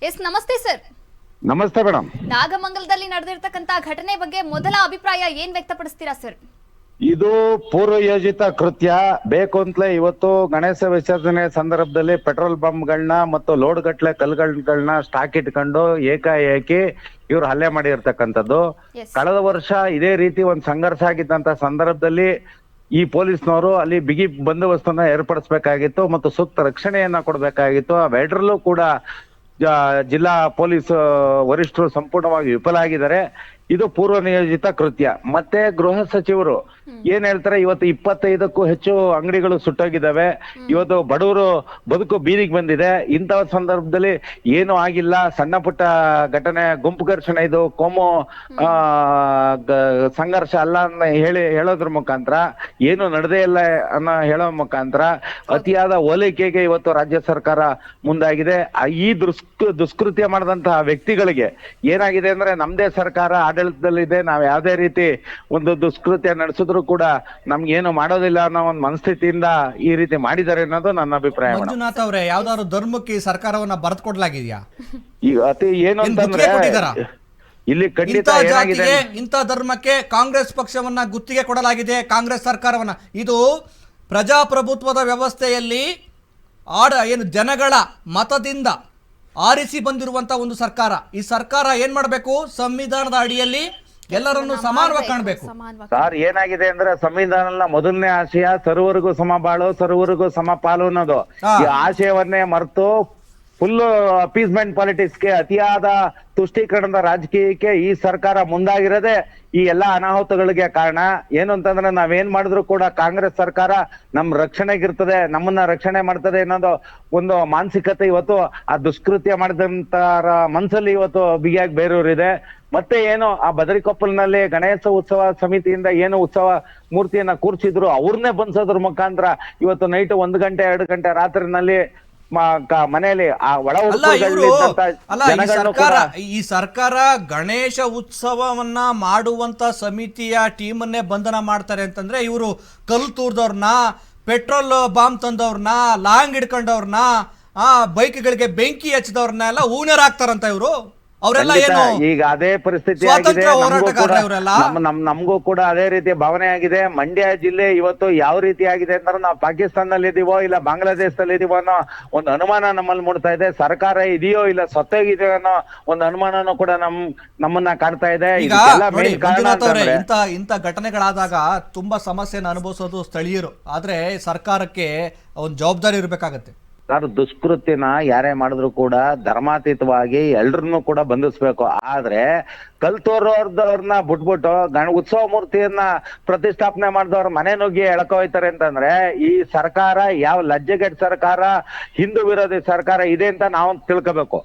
S ನಮಸ್ತೆ sir. ನಮಸ್ತೆ madam. ನಾಗಮಂಗಲದಲ್ಲಿ ನಡೆದಿರ್ತಕ್ಕಂತ ಘಟನೆ ಬಗ್ಗೆ ಮೊದಲ ಅಭಿಪ್ರಾಯ ಏನ್ ವ್ಯಕ್ತಪಡಿಸ್ತೀರಾ ಸರ್? ಇದು ಪೂರ್ವಯೋಜಿತ ಕೃತ್ಯ. ಬೇಕು ಅಂತಲೇ ಇವತ್ತು ಗಣೇಶ ವಿಸರ್ಜನೆ ಸಂದರ್ಭದಲ್ಲಿ ಪೆಟ್ರೋಲ್ ಬಂಪ್ಗಳನ್ನ ಮತ್ತು ಲೋಡ್ ಗಟ್ಲೆ ಕಲ್ಗಳನ್ನ ಸ್ಟಾಕ್ ಇಟ್ಕೊಂಡು ಏಕಾಏಕಿ ಇವ್ರು ಹಲ್ಲೆ ಮಾಡಿರ್ತಕ್ಕಂಥದ್ದು. ಕಳೆದ ವರ್ಷ ಇದೇ ರೀತಿ ಒಂದು ಸಂಘರ್ಷ ಆಗಿದ್ದಂತ ಸಂದರ್ಭದಲ್ಲಿ ಈ ಪೊಲೀಸ್ನವರು ಅಲ್ಲಿ ಬಿಗಿ ಬಂದೋಬಸ್ತನ್ನ ಏರ್ಪಡಿಸಬೇಕಾಗಿತ್ತು ಮತ್ತು ಸೂಕ್ತ ರಕ್ಷಣೆಯನ್ನ ಕೊಡಬೇಕಾಗಿತ್ತು. ಅವೆರಡರಲ್ಲೂ ಕೂಡ ಜಿಲ್ಲಾ ಪೊಲೀಸ್ ವರಿಷ್ಠರು ಸಂಪೂರ್ಣವಾಗಿ ವಿಫಲ ಆಗಿದ್ದಾರೆ. ಇದು ಪೂರ್ವ ನಿಯೋಜಿತ ಕೃತ್ಯ. ಮತ್ತೆ ಗೃಹ ಸಚಿವರು ಏನ್ ಹೇಳ್ತಾರೆ, ಇವತ್ತು 25ಕ್ಕೂ ಹೆಚ್ಚು ಅಂಗಡಿಗಳು ಸುಟ್ಟೋಗಿದ್ದಾವೆ, ಇವತ್ತು ಬಡವರು ಬದುಕು ಬೀದಿಗೆ ಬಂದಿದೆ. ಇಂತಹ ಸಂದರ್ಭದಲ್ಲಿ ಏನು ಆಗಿಲ್ಲ, ಸಣ್ಣ ಪುಟ್ಟ ಘಟನೆ, ಗುಂಪು ಘರ್ಷಣೆ, ಇದು ಕೋಮು ಸಂಘರ್ಷ ಅಲ್ಲ ಅನ್ನೋ ಹೇಳೋದ್ರ ಮುಖಾಂತರ, ಏನು ನಡೆದೇ ಇಲ್ಲ ಅನ್ನೋ ಹೇಳೋ ಮುಖಾಂತರ ಅತಿಯಾದ ಓಲೈಕೆಗೆ ಇವತ್ತು ರಾಜ್ಯ ಸರ್ಕಾರ ಮುಂದಾಗಿದೆ. ಈ ದುಷ್ಕೃತ್ಯ ಮಾಡಿದಂತಹ ವ್ಯಕ್ತಿಗಳಿಗೆ ಏನಾಗಿದೆ ಅಂದ್ರೆ, ನಮ್ದೇ ಸರ್ಕಾರ ಆಡಳಿತದಲ್ಲಿದೆ, ನಾವ್ ಯಾವ್ದೇ ರೀತಿ ಒಂದು ದುಷ್ಕೃತ್ಯ ನಡೆಸಿದ್ರು ಕೂಡ ನಮ್ಗೆ ಏನು ಮಾಡೋದಿಲ್ಲ ಅನ್ನೋ ಒಂದು ಮನಸ್ಥಿತಿಯಿಂದ ಈ ರೀತಿ ಮಾಡಿದ್ದಾರೆ ಅನ್ನೋದು ನನ್ನ ಅಭಿಪ್ರಾಯ. ಮಂಜುನಾಥ್ ಅವರೇ, ಯಾವ್ದಾದ್ರು ಧರ್ಮಕ್ಕೆ ಈ ಸರ್ಕಾರವನ್ನ ಬರೆದು ಕೊಡ್ಲಾಗಿದ್ಯಾ? ಈಗ ಅತಿ ಏನು ಅಂತಂದ್ರೆ ಇಲ್ಲಿ ಖಂಡಿತ ಏನಾಗಿದೆ, ಇಂಥ ಧರ್ಮಕ್ಕೆ ಕಾಂಗ್ರೆಸ್ ಪಕ್ಷವನ್ನ ಗುತ್ತಿಗೆ ಕೊಡಲಾಗಿದೆ, ಕಾಂಗ್ರೆಸ್ ಸರ್ಕಾರವನ್ನ. ಇದು ಪ್ರಜಾಪ್ರಭುತ್ವದ ವ್ಯವಸ್ಥೆಯಲ್ಲಿ ಏನು ಜನಗಳ ಮತದಿಂದ ಆರಿಸಿ ಬಂದಿರುವಂತ ಒಂದು ಸರ್ಕಾರ. ಈ ಸರ್ಕಾರ ಏನ್ ಮಾಡ್ಬೇಕು? ಸಂವಿಧಾನದ ಅಡಿಯಲ್ಲಿ ಎಲ್ಲರನ್ನು ಸಮಾನವಾಗಿ ಕಾಣಬೇಕು. ಸರ್, ಏನಾಗಿದೆ ಅಂದ್ರೆ ಸಂವಿಧಾನದ ಮೊದಲನೇ ಆಶಯ ಸರ್ವರಿಗೂ ಸಮಬಾಳು, ಸರ್ವರಿಗೂ ಸಮಪಾಲು ಅನ್ನೋದು. ಈ ಆಶಯವನ್ನೇ ಮರೆತು ಫುಲ್ ಅಪೀಸ್ಮೆಂಟ್ ಪಾಲಿಟಿಕ್ಸ್ಗೆ, ಅತಿಯಾದ ತುಷ್ಟೀಕರಣದ ರಾಜಕೀಯಕ್ಕೆ ಈ ಸರ್ಕಾರ ಮುಂದಾಗಿರೋದೇ ಈ ಎಲ್ಲಾ ಅನಾಹುತಗಳಿಗೆ ಕಾರಣ. ಏನು ಅಂತಂದ್ರೆ, ನಾವೇನ್ ಮಾಡಿದ್ರು ಕೂಡ ಕಾಂಗ್ರೆಸ್ ಸರ್ಕಾರ ನಮ್ ರಕ್ಷಣೆಗಿರ್ತದೆ, ನಮ್ಮನ್ನ ರಕ್ಷಣೆ ಮಾಡ್ತದೆ ಅನ್ನೋದು ಒಂದು ಮಾನಸಿಕತೆ ಇವತ್ತು ಆ ದುಷ್ಕೃತ್ಯ ಮಾಡಿದಂತರ ಮನ್ಸಲ್ಲಿ ಇವತ್ತು ಬಿಗಿಯಾಗಿ ಬೇರೂರಿದೆ. ಮತ್ತೆ ಏನು ಆ ಬದರಿಕೊಪ್ಪಲ್ನಲ್ಲಿ ಗಣೇಶ ಉತ್ಸವ ಸಮಿತಿಯಿಂದ ಏನು ಉತ್ಸವ ಮೂರ್ತಿಯನ್ನ ಕೂರ್ಸಿದ್ರು, ಅವ್ರನ್ನೇ ಬಂದ್ಸೋದ್ರ ಮುಖಾಂತರ ಇವತ್ತು ನೈಟ್ 1 ಗಂಟೆ 2 ಗಂಟೆ ರಾತ್ರಿನಲ್ಲಿ ಮನೆಯಲ್ಲಿ ಆ ಒಳ ಈ ಸರ್ಕಾರ ಗಣೇಶ ಉತ್ಸವವನ್ನ ಮಾಡುವಂತ ಸಮಿತಿಯ ಟೀಮನ್ನೇ ಬಂಧನ ಮಾಡ್ತಾರೆ ಅಂತಂದ್ರೆ, ಇವರು ಕಲ್ಲು ತೂರ್ದವ್ರನ್ನ, ಪೆಟ್ರೋಲ್ ಬಾಂಬ್ ತಂದವ್ರನ್ನ, ಲಾಂಗ್ ಹಿಡ್ಕೊಂಡವ್ರನ್ನ, ಬೈಕ್ಗಳಿಗೆ ಬೆಂಕಿ ಹಚ್ಚಿದವ್ರನ್ನ ಎಲ್ಲ ಹೂನರಾಗ್ತಾರಂತ ಇವರು. ಅವರೆಲ್ಲ ಏನು ಈಗ ಅದೇ ಪರಿಸ್ಥಿತಿ ನಮಗೂ ಕೂಡ ಅದೇ ರೀತಿ ಭಾವನೆ ಆಗಿದೆ. ಮಂಡ್ಯ ಜಿಲ್ಲೆ ಇವತ್ತು ಯಾವ ರೀತಿ ಆಗಿದೆ ಅಂದ್ರೆ, ನಾವು ಪಾಕಿಸ್ತಾನದಲ್ಲಿ ಇದೀವೋ ಇಲ್ಲ ಬಾಂಗ್ಲಾದೇಶದಲ್ಲಿ ಇದೀವೋ ಅನ್ನೋ ಒಂದು ಅನುಮಾನ ನಮ್ಮಲ್ಲಿ ಮೂಡ್ತಾ ಇದೆ. ಸರ್ಕಾರ ಇದೆಯೋ ಇಲ್ಲ ಸತ್ತೋಗಿದೆಯೋ ಅನ್ನೋ ಒಂದು ಅನುಮಾನನೂ ಕೂಡ ನಮ್ಮನ್ನ ಕಾಡ್ತಾ ಇದೆ. ಇಂಥ ಘಟನೆಗಳಾದಾಗ ತುಂಬಾ ಸಮಸ್ಯೆನ ಅನುಭವಿಸೋದು ಸ್ಥಳೀಯರು. ಆದ್ರೆ ಸರ್ಕಾರಕ್ಕೆ ಒಂದು ಜವಾಬ್ದಾರಿ ಇರ್ಬೇಕಾಗತ್ತೆ. ಸರ್, ದುಷ್ಕೃತ್ಯನ ಯಾರೇ ಮಾಡಿದ್ರು ಕೂಡ ಧರ್ಮಾತೀತವಾಗಿ ಎಲ್ರನ್ನೂ ಕೂಡ ಬಂಧಿಸ್ಬೇಕು. ಆದ್ರೆ ಕಲ್ತೋರ್ದವ್ರನ್ನ ಬಿಟ್ಬಿಟ್ಟು ಉತ್ಸವ ಮೂರ್ತಿಯನ್ನ ಪ್ರತಿಷ್ಠಾಪನೆ ಮಾಡಿದವ್ರ ಮನೆ ನುಗ್ಗಿ ಎಳ್ಕೊಯ್ತಾರೆ ಅಂತಂದ್ರೆ, ಈ ಸರ್ಕಾರ ಯಾವ ಲಜ್ಜೆಗೆಟ್ಟ ಸರ್ಕಾರ, ಹಿಂದೂ ವಿರೋಧಿ ಸರ್ಕಾರ ಇದೆ ಅಂತ ನಾವು ತಿಳ್ಕೋಬೇಕು.